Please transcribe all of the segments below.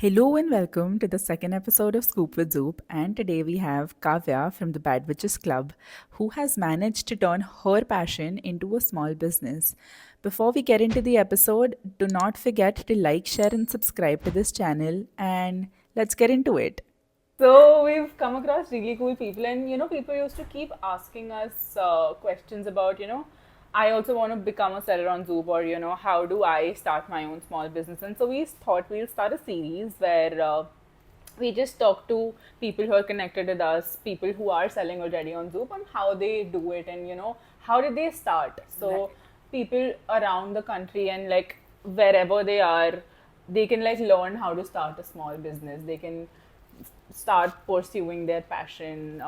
Hello and welcome to the second episode of Scoop with Zoop. And today we have Kavya from the Bad Witches Club, who has managed to turn her passion into a small business. Before we get into the episode, do not forget to like, share, and subscribe to this channel. And let's get into it. So we've come across really cool people, and people used to keep asking us questions about, I also want to become a seller on Zoop, or how do I start my own small business? And so we thought we'll start a series where we just talk to people who are connected with us, people who are selling already on Zoop, and how they do it, and how did they start. So people around the country and like wherever they are, they can like learn how to start a small business. They can start pursuing their passion.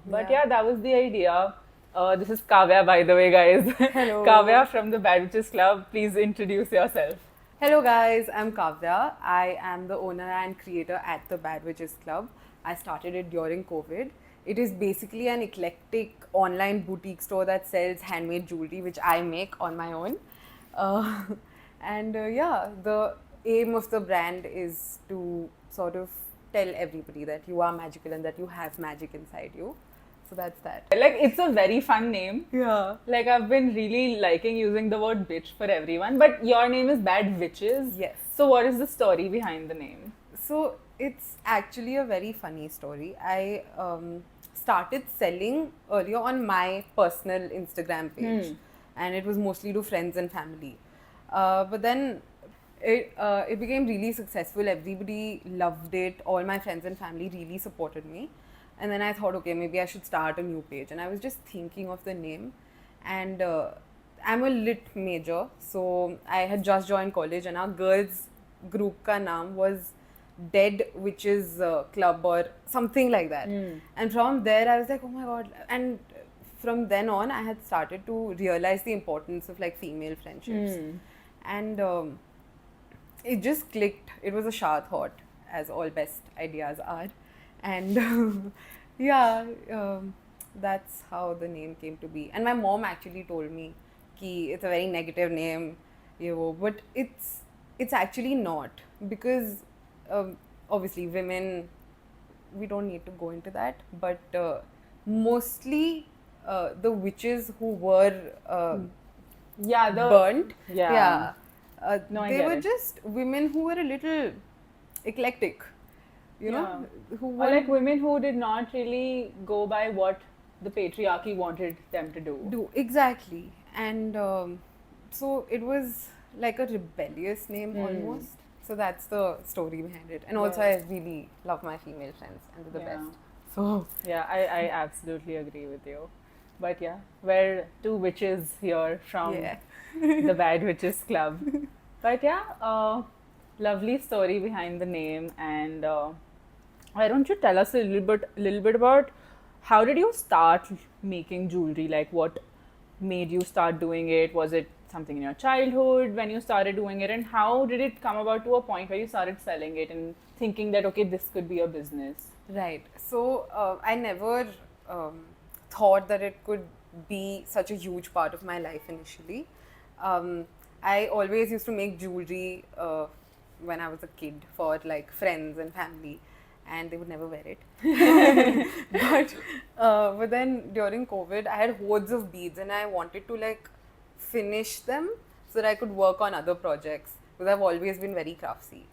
But yeah, that was the idea. This is Kavya, by the way, guys. Hello. Kavya from the Bad Witches Club. Please introduce yourself. Hello guys, I'm Kavya. I am the owner and creator at the Bad Witches Club. I started it during COVID. It is basically an eclectic online boutique store that sells handmade jewelry, which I make on my own. Uh, and yeah, the aim of the brand is to sort of tell everybody that you are magical and that you have magic inside you. So that's that. Like, it's a very fun name. Yeah. Like, I've been really liking using the word bitch for everyone. But your name is Bad Witches. Yes. So, what is the story behind the name? So it's actually a very funny story. I started selling earlier on my personal Instagram page, and it was mostly to friends and family. But then it became really successful. Everybody loved it. All my friends and family really supported me. And then I thought, okay, maybe I should start a new page. And I was just thinking of the name, and I'm a lit major, so I had just joined college, and our girls group ka naam was Dead Witches Club or something like that. And from there, I was like, oh my god. And from then on, I had started to realize the importance of like female friendships. And it just clicked. It was a sharp thought, as all best ideas are. And yeah, that's how the name came to be. And my mom actually told me ki it's a very negative name, but it's actually not, because obviously women, we don't need to go into that, but mostly the witches who were Yeah, burnt, Yeah. No, I they get were it. just women who were a little eclectic, you know, who Or were like women who did not really go by what the patriarchy wanted them to do. exactly. And so it was like a rebellious name almost. So that's the story behind it. And also, I really love my female friends, and they're the Yeah. best. So Yeah, I absolutely agree with you. But yeah, we're two witches here from yeah. the Bad Witches Club. But yeah, lovely story behind the name. And why don't you tell us a little bit about how did you start making jewelry? Like, what made you start doing it? Was it something in your childhood when you started doing it? And how did it come about to a point where you started selling it and thinking that, okay, this could be a business? Right. So I never thought that it could be such a huge part of my life initially. I always used to make jewelry when I was a kid for like friends and family, and they would never wear it. But then during COVID, I had hordes of beads, and I wanted to like finish them so that I could work on other projects, because I've always been very craftsy.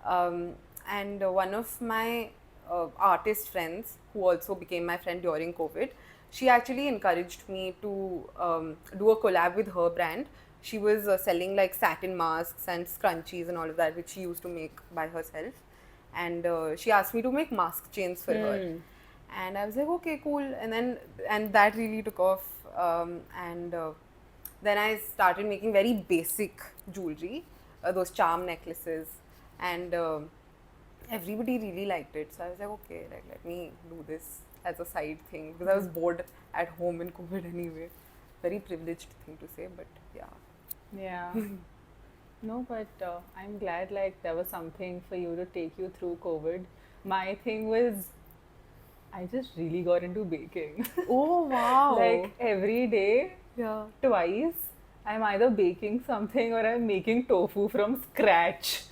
And one of my artist friends, who also became my friend during COVID, she actually encouraged me to do a collab with her brand. She was selling like satin masks and scrunchies and all of that, which she used to make by herself. And she asked me to make mask chains for her. And I was like, okay, cool. And that really took off. And then I started making very basic jewelry, those charm necklaces, and everybody really liked it. So I was like, okay, like let me do this as a side thing, because I was bored at home in COVID anyway. Very privileged thing to say, but yeah. Yeah. No, but I'm glad like there was something for you to take you through COVID. My thing was I just really got into baking. Oh wow! Like every day, yeah. twice, I'm either baking something or I'm making tofu from scratch.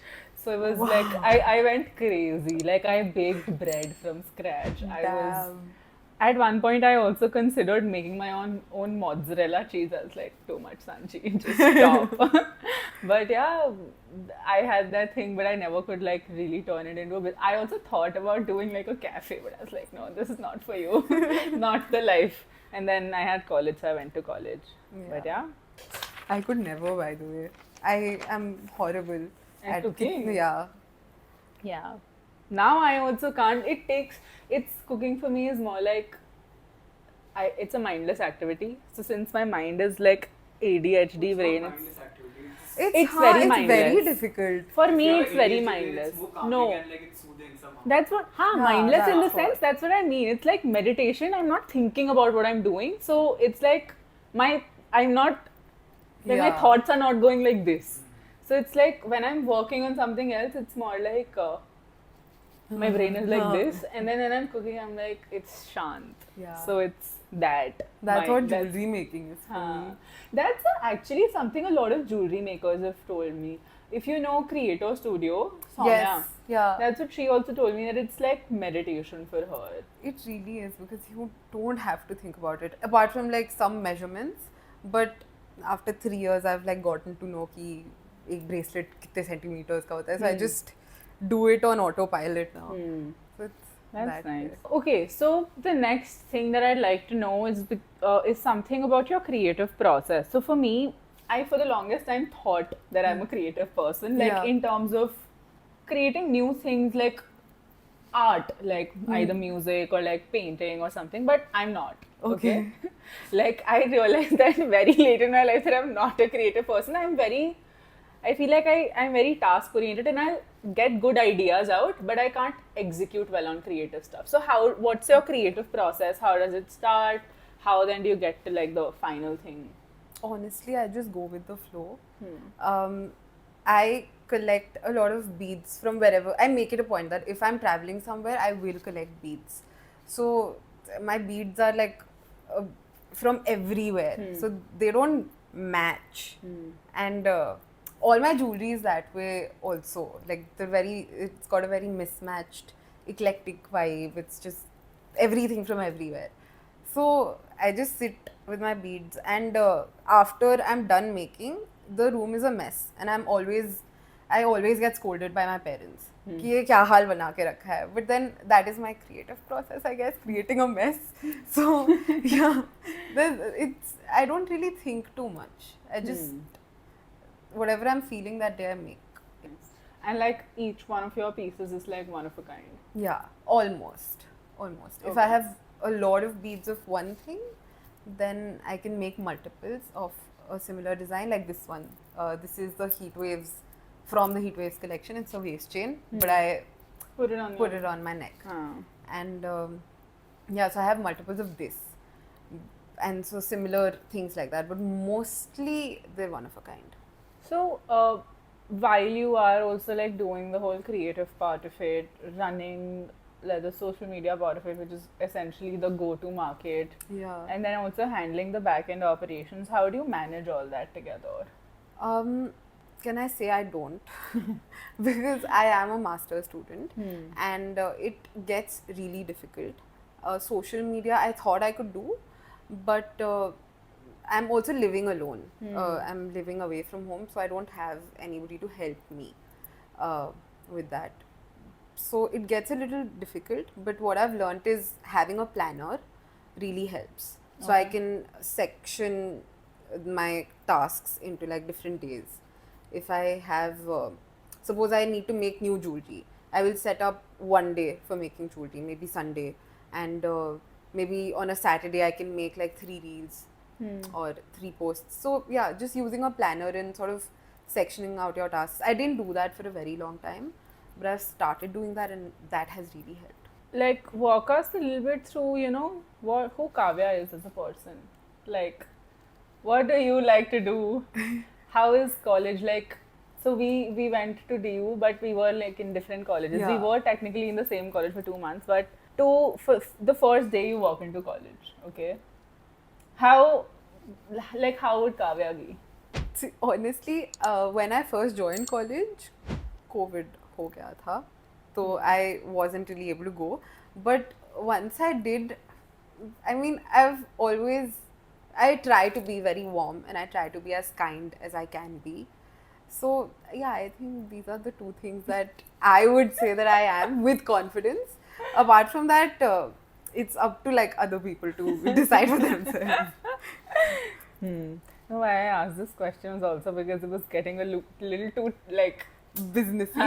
So it was like I went crazy. Like I baked bread from scratch. I was Damn. at one point I also considered making my own mozzarella cheese. I was like, too much Sanchi, just stop. But yeah, I had that thing, but I never could like really turn it into a business. I also thought about doing like a cafe, but I was like, no, this is not for you, not the life. And then I had college, so I went to college. But yeah, I could never, by the way. I am horrible At cooking? Yeah. yeah. Now I also can't. It's cooking for me is more like it's a mindless activity. So since my mind is like ADHD brain, It's hard, very it's very mindless. difficult. for me You're it's very ADHD, mindless. It's more calming No, and like it's soothing somehow. that's what, Yeah, mindless in the that's what- sense, that's what I mean. It's like meditation. I'm not thinking about what I'm doing. So it's like I'm not, like my Yeah. thoughts are not going like this. So it's like when I'm working on something else, it's more like my brain is like this. And then when I'm cooking, I'm like, it's shant. Yeah. So it's that. That's what that's- jewelry making is for me. That's actually something a lot of jewelry makers have told me. If you know Creator Studio, Soumya, Yes. Yeah. that's what she also told me, that it's like meditation for her. It really is because you don't have to think about it apart from like some measurements. But after 3 years, I've like gotten to know कि एक bracelet कितने centimeters का होता है. So I just do it on autopilot now. So it's That's that nice. way. Okay, so the next thing that I'd like to know is something about your creative process. So for me, I for the longest time thought that I'm a creative person, like Yeah. in terms of creating new things like art, like either music or like painting or something, but I'm not. Okay. Like I realized that very late in my life that I'm not a creative person. I feel like I'm very task oriented and I'll get good ideas out, but I can't execute well on creative stuff. So what's your creative process? How does it start? How then do you get to like the final thing? Honestly, I just go with the flow. I collect a lot of beads from wherever. I make it a point that if I'm traveling somewhere, I will collect beads. So my beads are like from everywhere. So they don't match. And all my jewelry is that way also. Like it's got a very mismatched, eclectic vibe. It's just everything from everywhere. So I just sit with my beads, and after I'm done making, the room is a mess, and I always get scolded by my parents. कि ये क्या हाल बना के रखा है? But then that is my creative process, I guess, creating a mess. So yeah, I don't really think too much. I just whatever I'm feeling that day I make. And like each one of your pieces is like one of a kind. Yeah, almost. If I have a lot of beads of one thing, then I can make multiples of a similar design, like this one. This is the Heat Waves from the Heat Waves collection. It's a waist chain, but I Put it on put it on my neck. And yeah, so I have multiples of this. And so similar things like that, but mostly they're one of a kind. So, while you are also like doing the whole creative part of it, running like the social media part of it, which is essentially the go-to market, Yeah. and then also handling the back-end operations, how do you manage all that together? Can I say I don't? Because I am a master's student and it gets really difficult. Social media, I thought I could do, but I'm also living alone. I'm living away from home, so I don't have anybody to help me with that. So it gets a little difficult, but what I've learned is having a planner really helps. So I can section my tasks into like different days. If I have, suppose I need to make new jewelry, I will set up one day for making jewelry, maybe Sunday, and maybe on a Saturday I can make like 3 reels or 3 posts. So yeah, just using a planner and sort of sectioning out your tasks. I didn't do that for a very long time, but I've started doing that, and that has really helped. Like, walk us a little bit through, who Kavya is as a person. Like, what do you like to do? How is college like? So we went to DU, but we were like in different colleges. We Yeah. were technically in the same college for 2 months, but the first day you walk into college, okay? How would Kavya be? See, honestly, when I first joined college, COVID हो गया था, so I wasn't really able to go. But once I did, I mean, I try to be very warm and I try to be as kind as I can be. So yeah, I think these are the two things that I would say that I am with confidence. Apart from that, it's up to like other people to decide for themselves. No, why I asked this question was also because it was getting a little too like Businessy.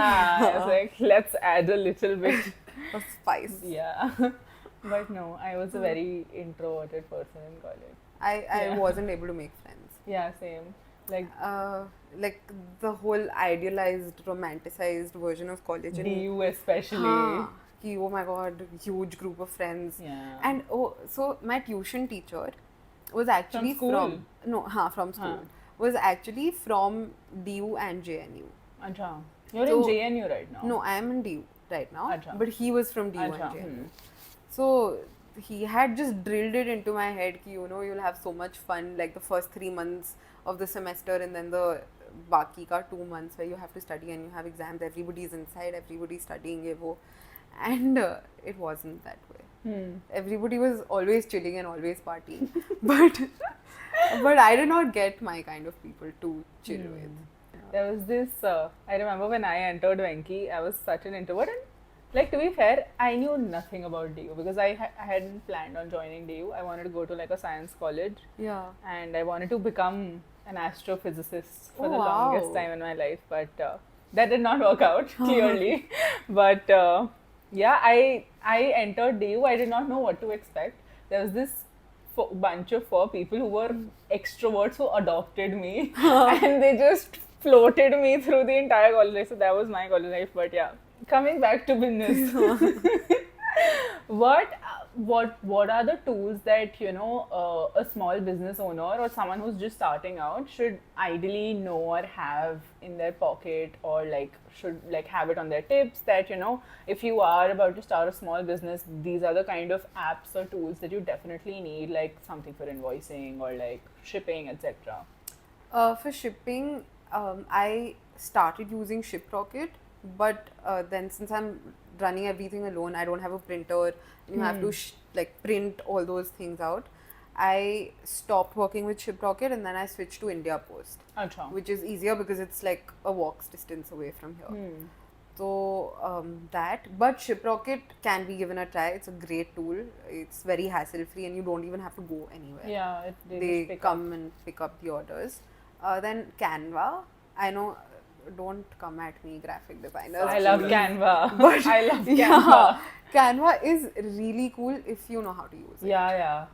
it's like let's add a little bit. Of spice. Yeah. But no, I was a very introverted person in college. I Yeah. wasn't able to make friends. Yeah, same. Like Like the whole idealized, romanticized version of college. DU especially. हाँ, कि oh my god, huge group of friends. Yeah. And oh, so my tuition teacher was actually school? from school. Huh. Was actually from DU and JNU. Acha. You're So- in JNU right now. No, I am in DU right now. Acha. But he was from DU Acha. and JNU. So he had just drilled it into my head कि you know you'll have so much fun like the first 3 months of the semester and then the बाकी का 2 months where you have to study and you have exams, everybody's inside, everybody's studying ये वो, and it wasn't that way. Everybody was always chilling and always partying, but I did not get my kind of people to chill with. There was this, I remember when I entered Venki, I was such an introvert. And, like, to be fair, I knew nothing about DU because I hadn't planned on joining DU. I wanted to go to like a science college Yeah. and I wanted to become an astrophysicist for Oh, the wow. longest time in my life. But that did not work out, clearly. But yeah, I entered DU. I did not know what to expect. There was this bunch of 4 people who were extroverts who adopted me and they just floated me through the entire college life. So that was my college life. But yeah, coming back to business, what are the tools that you know a small business owner or someone who's just starting out should ideally know or have in their pocket, or like should like have it on their tips, that you know if you are about to start a small business, these are the kind of apps or tools that you definitely need, like something for invoicing or like shipping, etc. For shipping, I started using ShipRocket, but then since I'm running everything alone, I don't have a printer. You have to like print all those things out. I stopped working with ShipRocket and then I switched to India Post, Acha. which is easier because it's like a walk's distance away from here. So that, but ShipRocket can be given a try. It's a great tool. It's very hassle free and you don't even have to go anywhere. Yeah, They just pick come and pick up the orders. Then Canva, I know, don't come at me, graphic designers. I love please. Canva. But I love Canva. yeah, Canva is really cool if you know how to use it. Yeah.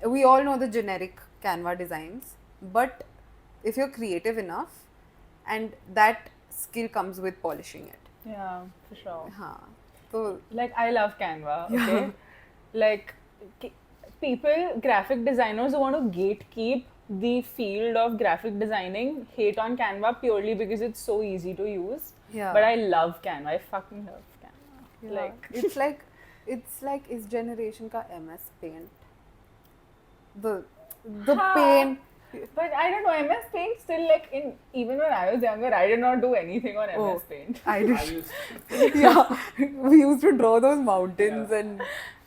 We all know the generic Canva designs, but if you're creative enough, and that skill comes with polishing it. Yeah, for sure. So Like, I love Canva, okay? Like, people, graphic designers who want to gatekeep the field of graphic designing hate on Canva purely because it's so easy to use. yeah, But I love Canva. I fucking love Canva. yeah. Like, it's like is generation ka MS Paint. The Ha. paint. but I don't know, MS Paint still, like, even when I was younger, I did not do anything on MS Oh. Paint. I I did. used Yeah, we used to draw those mountains Yeah. and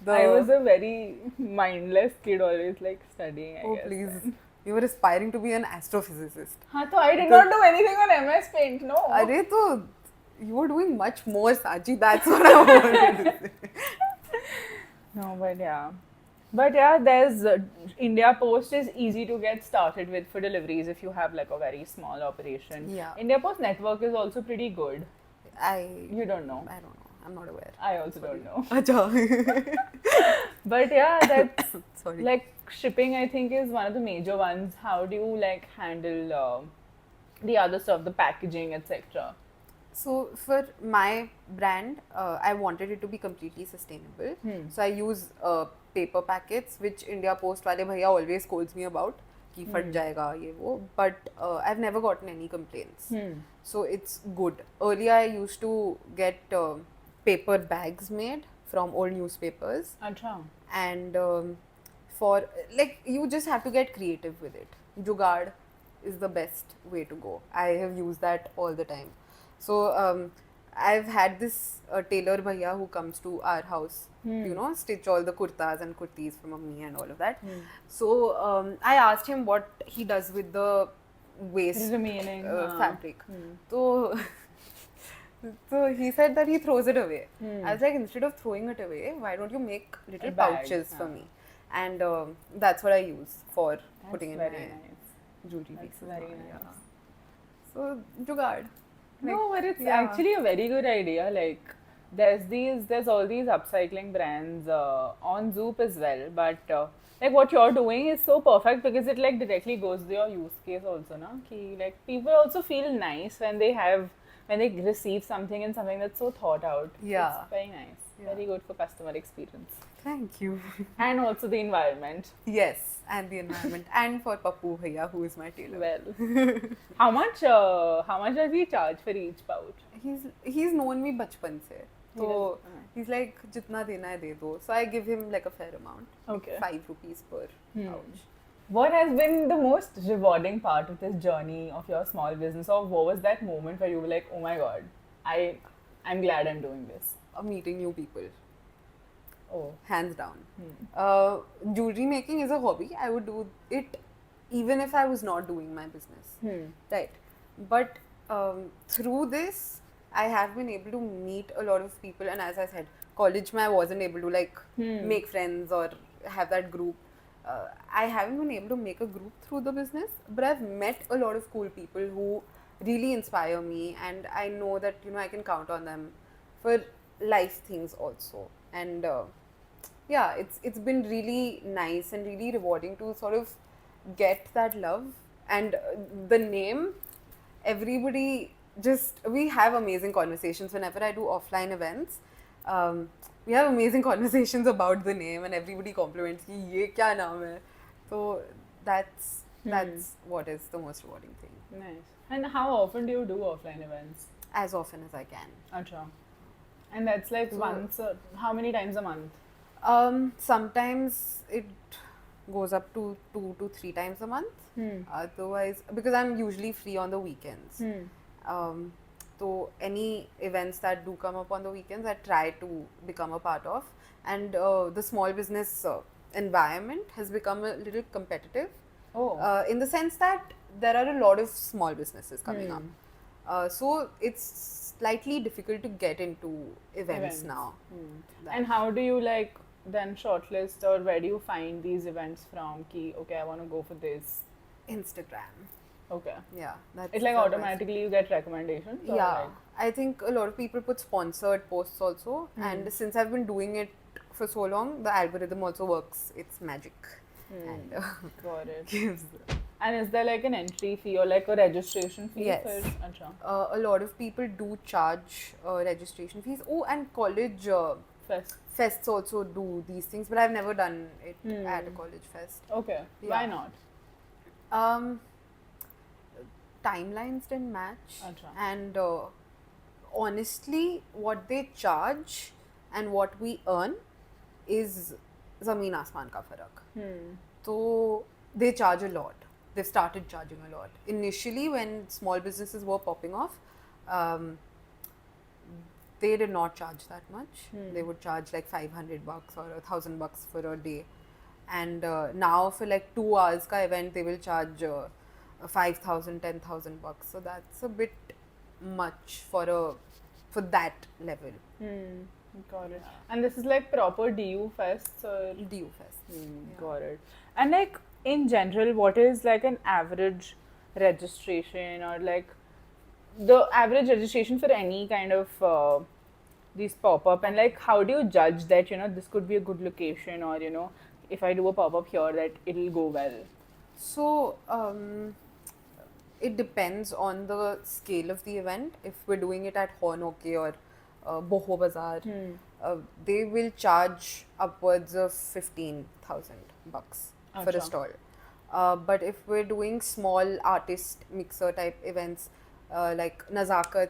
the. I was a very mindless kid, always like studying, I Oh guess. please, you were aspiring to be an astrophysicist. Haan, so I did not do anything on MS Paint, no. Arey, to you were doing much more, Saji. That's what I wanted to say. No, but yeah. But yeah, there's India Post is easy to get started with for deliveries if you have like a very small operation. Yeah. India Post network is also pretty good. You don't know. I don't know. I'm not aware. I also don't know. Acha. But yeah, that's Sorry. like shipping, I think, is one of the major ones. How do you like handle the other stuff, the packaging, etc.? So for my brand, I wanted it to be completely sustainable. So I use paper packets, which India Post wale bhaiya always scolds me about. Ki fat jayega ye wo. But I've never gotten any complaints. So it's good. Earlier I used to get paper bags made from old newspapers, Acha. and for like you just have to get creative with it. Jugaad is the best way to go. I have used that all the time. So I've had this tailor bhaiya who comes to our house, you know, stitch all the kurtas and kurtis for mummy and all of that. So I asked him what he does with the waste Remaining, fabric. So, so he said that he throws it away. I was like, instead of throwing it away, why don't you make little A bag, pouches for yeah. me? And that's what I use for That's putting in very my nice. jewelry That's pieces. very on, nice. So jugaad. No, but it's yeah. actually a very good idea. Like, there's all these upcycling brands on Zoop as well. But like what you're doing is so perfect because it like directly goes to your use case also, na? Ki, like people also feel nice when they receive something and something that's so thought out. Yeah. It's very nice. Yeah. Very good for customer experience Thank you. and also the environment. Yes, and the environment, and for Pappu bhaiya, who is my tailor. Well, how much does he charge for each pouch? He's known me bachpan se. He So does- he's like, jitna dena hai de do. So I give him like a fair amount. Okay. ₹5 per pouch. What has been the most rewarding part of this journey of your small business, or what was that moment where you were like, oh my god, I'm glad I'm doing this? Meeting new people, Oh, hands down. Jewelry making is a hobby. I would do it even if I was not doing my business. Right. But through this, I have been able to meet a lot of people. And as I said, college I wasn't able to like make friends or have that group. I haven't been able to make a group through the business, but I've met a lot of cool people who really inspire me, and I know that I can count on them for life things also. And yeah, it's been really nice and really rewarding to sort of get that love. And the name, everybody we have amazing conversations whenever I do offline events. We have amazing conversations about the name, and everybody compliments ki ye kya naam hai. So that's what is the most rewarding thing. nice. And how often do you do offline events? As often as I can. Acha. And that's like So- once, how many times a month? Sometimes it goes up to 2 to 3 times a month. Otherwise, because I'm usually free on the weekends. So any events that do come up on the weekends, I try to become a part of. And the small business environment has become a little competitive. Oh. In the sense that there are a lot of small businesses coming up. So it's slightly difficult to get into events now. That- And how do you like then shortlist, or where do you find these events from? Ki, okay, I want to go for this. Instagram. Okay. Yeah. That's It's like the best. automatically you get recommendations? or Yeah. like- I think a lot of people put sponsored posts also. And since I've been doing it for so long, the algorithm also works. It's magic. And Got it. gives. And is there like an entry fee or like a registration fee? Yes. For, Acha. A lot of people do charge registration fees. Oh, and college Fest. fests also do these things, but I've never done it at a college fest. Okay. Why Yeah. not? Timelines didn't match. Acha. And honestly, what they charge and what we earn is zameen asman ka farak. So they charge a lot. They've started charging a lot. Initially, when small businesses were popping off, they did not charge that much. They would charge like $500 or $1,000 for a day. And now for like 2 hours ka event, they will charge 5,000, $10,000. So that's a bit much for that level. Got it. And this is like proper DU fests or? DU Fest. Got it. And like in general, what is like an average registration, or like the average registration for any kind of these pop up, and like how do you judge that this could be a good location, or if I do a pop up here that it'll go well? So it depends on the scale of the event. If we're doing it at Honoke or Boho Bazaar, they will charge upwards of $15,000 for a Acha. stall. But if we're doing small artist mixer type events, like Nazakat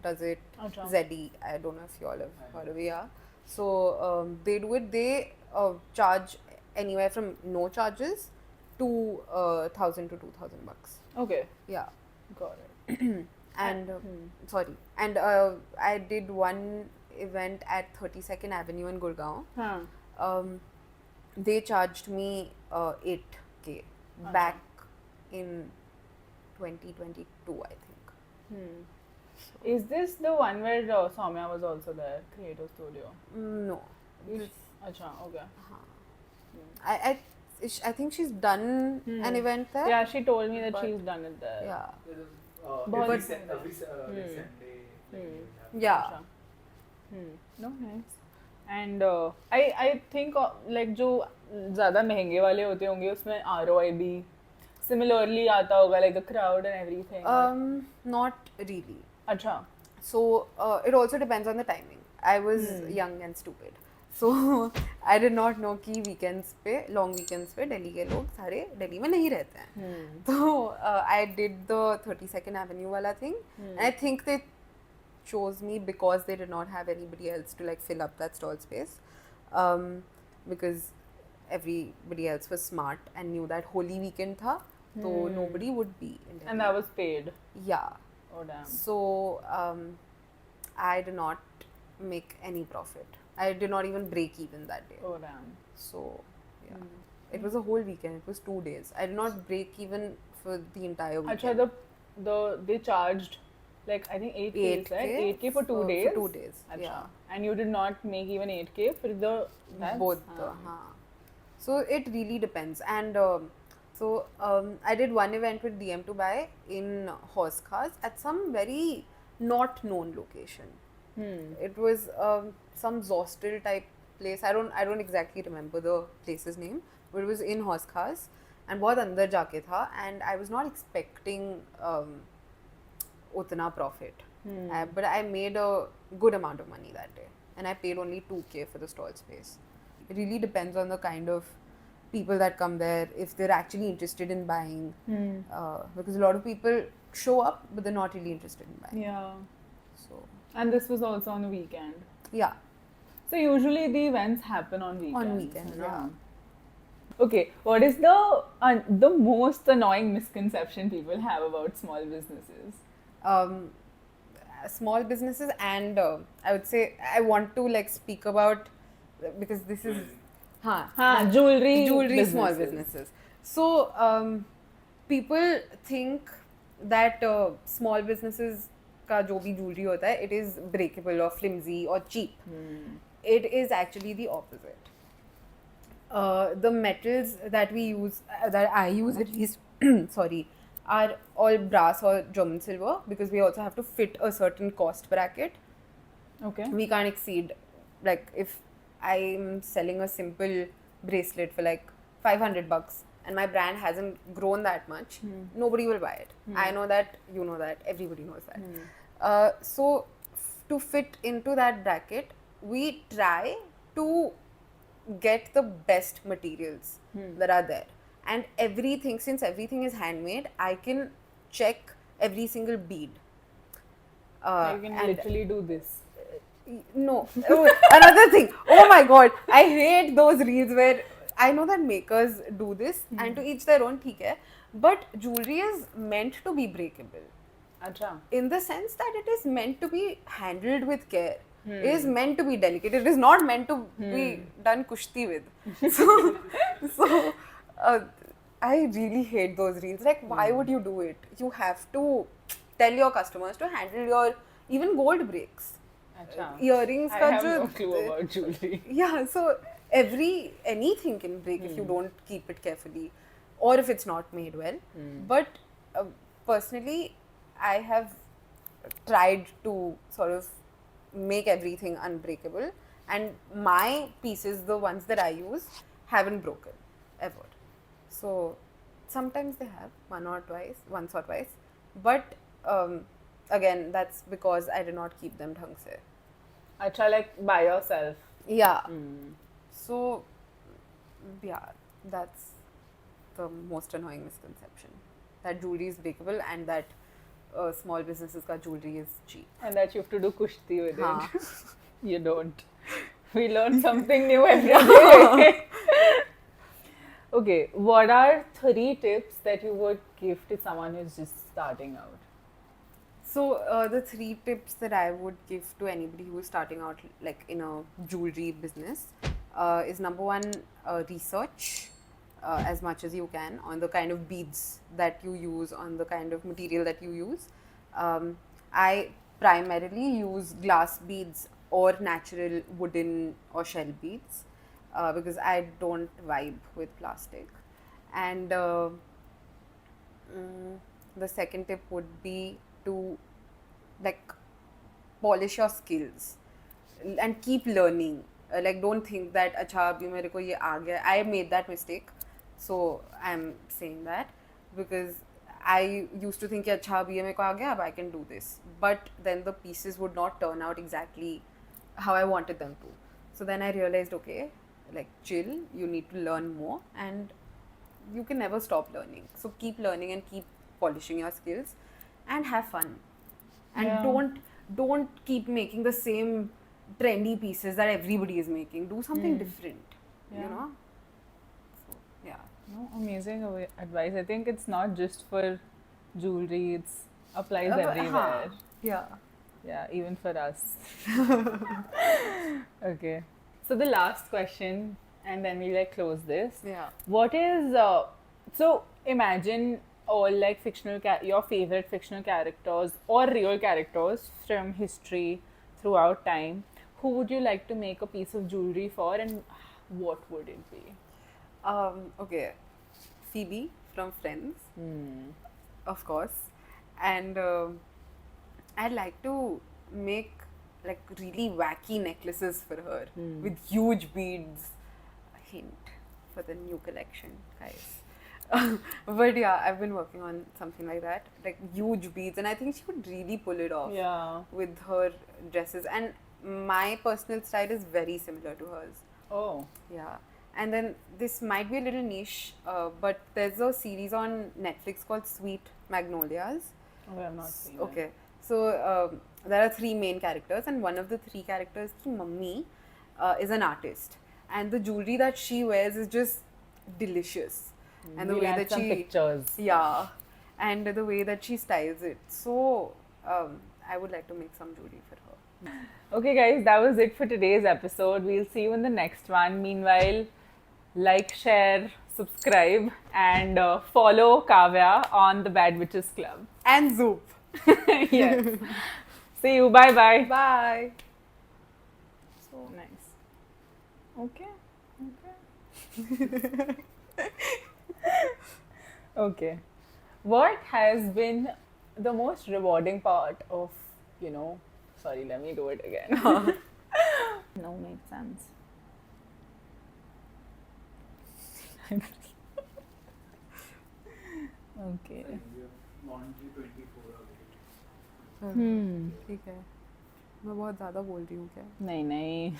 does it, Acha. Zeddy, I don't know if you all have heard of it, yeah. So they do it, they charge anywhere from no charges to $1,000 to $2,000. Okay, Yeah. got it. And sorry, and I did one event at 32nd Avenue in Gurgaon. Huh. They charged me 8K back in 2022, I think. Is this the one where Soumya was also there, Creative Studio? No. Acha, okay. I think she's done an event there. Yeah, she told me that But- she's done it there. Yeah. Every Sunday. Yeah. Acha. No, nice. And I think like जो ज़्यादा महंगे वाले होते होंगे उसमें ROI भी similarly आता होगा, like the crowd and everything. Not really. अच्छा. So it also depends on the timing. I was young and stupid. So I did not know कि weekends पे, long weekends पे दिल्ली के लोग सारे दिल्ली में नहीं रहते हैं. So I did the 32nd Avenue वाला thing. And I think they chose me because they did not have anybody else to like fill up that stall space. Because everybody else was smart and knew that Holy weekend था, so nobody would be in Delhi. And that was paid. Yeah. Oh damn. So I did not make any profit. I did not even break even that day. Oh damn. So yeah, it was a whole weekend. It was 2 days. I did not break even for the entire weekend. Acha, they charged like I think 8K, right? 8K for 2 days. For 2 days. Acha. Yeah. And you did not make even 8K for the dance? Both. So it really depends. And I did one event with DM to Buy in Horse Cars at some very not known location. It was some Zostel type place. I don't exactly remember the place's name, but it was in Horse Cars and बहुत अंदर जाके था. And I was not expecting उतना profit, but I made a good amount of money that day, and I paid only 2K for the stall space. It really depends on the kind of people that come there, if they're actually interested in buying, because a lot of people show up but they're not really interested in buying. Yeah. So And this was also on a weekend. yeah, So usually the events happen on weekends. on weekends. Yeah. Okay, what is the most annoying misconception people have about small businesses? Small businesses, and I would say I want to like speak about, because this is Jewelry small businesses. So people think that small businesses का जो भी jewelry होता है, it is breakable or flimsy or cheap. It is actually the opposite. The metals that we use, that I use at least, sorry, are all brass or German silver, because we also have to fit a certain cost bracket. Okay. We can't exceed, like if I'm selling a simple bracelet for like $500 and my brand hasn't grown that much, nobody will buy it. I know that, you know that, everybody knows that. So to fit into that bracket, we try to get the best materials that are there. And everything, since everything is handmade, I can check every single bead. You can and literally do this. no. Oh, another thing. Oh my god. I hate those reels where I know that makers do this, and to each their own, theek hai. But jewelry is meant to be breakable. Acha. In the sense that it is meant to be handled with care. It is meant to be delicate. It is not meant to be done kushti with. So I really hate those reels. Like, why would you do it? You have to tell your customers to handle your even gold breaks. Acha. Earrings I ka have jo no clue about jewelry. yeah, so anything can break if you don't keep it carefully, or if it's not made well. But personally, I have tried to sort of make everything unbreakable, and my pieces, the ones that I use, haven't broken ever. So sometimes they have once or twice, but again, that's because I did not keep them dhang se. Acha, like by yourself. Yeah. So, yeah, that's the most annoying misconception, that jewelry is breakable and that small businesses ka jewelry is cheap. And that you have to do kushti with Haan. it. You don't. We learn something new every day. Okay, what are 3 tips that you would give to someone who's just starting out? So the 3 tips that I would give to anybody who is starting out like in a jewelry business is number one, research as much as you can on the kind of beads that you use, on the kind of material that you use. I primarily use glass beads or natural wooden or shell beads because I don't vibe with plastic. And the second tip would be to like polish your skills and keep learning. Like don't think that अच्छा अभी मेरे को ये आ गया. I made that mistake, so I'm saying that because I used to think कि अच्छा अभी ये मेरे को आ गया, अब I can do this. But then the pieces would not turn out exactly how I wanted them to. So then I realized, okay, like chill. You need to learn more, and you can never stop learning. So keep learning and keep polishing your skills, and have fun. And Yeah. don't keep making the same trendy pieces that everybody is making. Do something different. You Yeah. know. So yeah. No, amazing advice. I think it's not just for jewelry, it's applies everywhere. Yeah. Yeah, even for us. Okay. So the last question, and then we like close this. Yeah. What is so imagine all like your favorite fictional characters or real characters from history throughout time. Who would you like to make a piece of jewelry for, and what would it be? Okay. Phoebe from Friends, Hmm. of course, and I'd like to make like really wacky necklaces for her with huge beads. A hint for the new collection, guys. But yeah, I've been working on something like that, like huge beads, and I think she would really pull it off Yeah. with her dresses. And my personal style is very similar to hers. Oh. Yeah. And then this might be a little niche, but there's a series on Netflix called Sweet Magnolias. Oh, I've not seen it. Okay. So there are 3 main characters, and one of the 3 characters, ki mummy, is an artist, and the jewelry that she wears is just delicious, and the We'll way add that some she pictures. yeah, and the way that she styles it. So I would like to make some jewelry for her. Okay, guys, that was it for today's episode. We'll see you in the next one. Meanwhile, like, share, subscribe, and follow Kavya on the Bad Witches Club. And Zoop. Yes. See you. Bye bye. Bye. So nice. Okay. Okay. Okay. What has been the most rewarding part of, sorry, let me do it again. No, makes sense. Okay. laundry 24 hours. ठीक है मैं बहुत ज़्यादा बोल रही हूँ क्या नहीं नहीं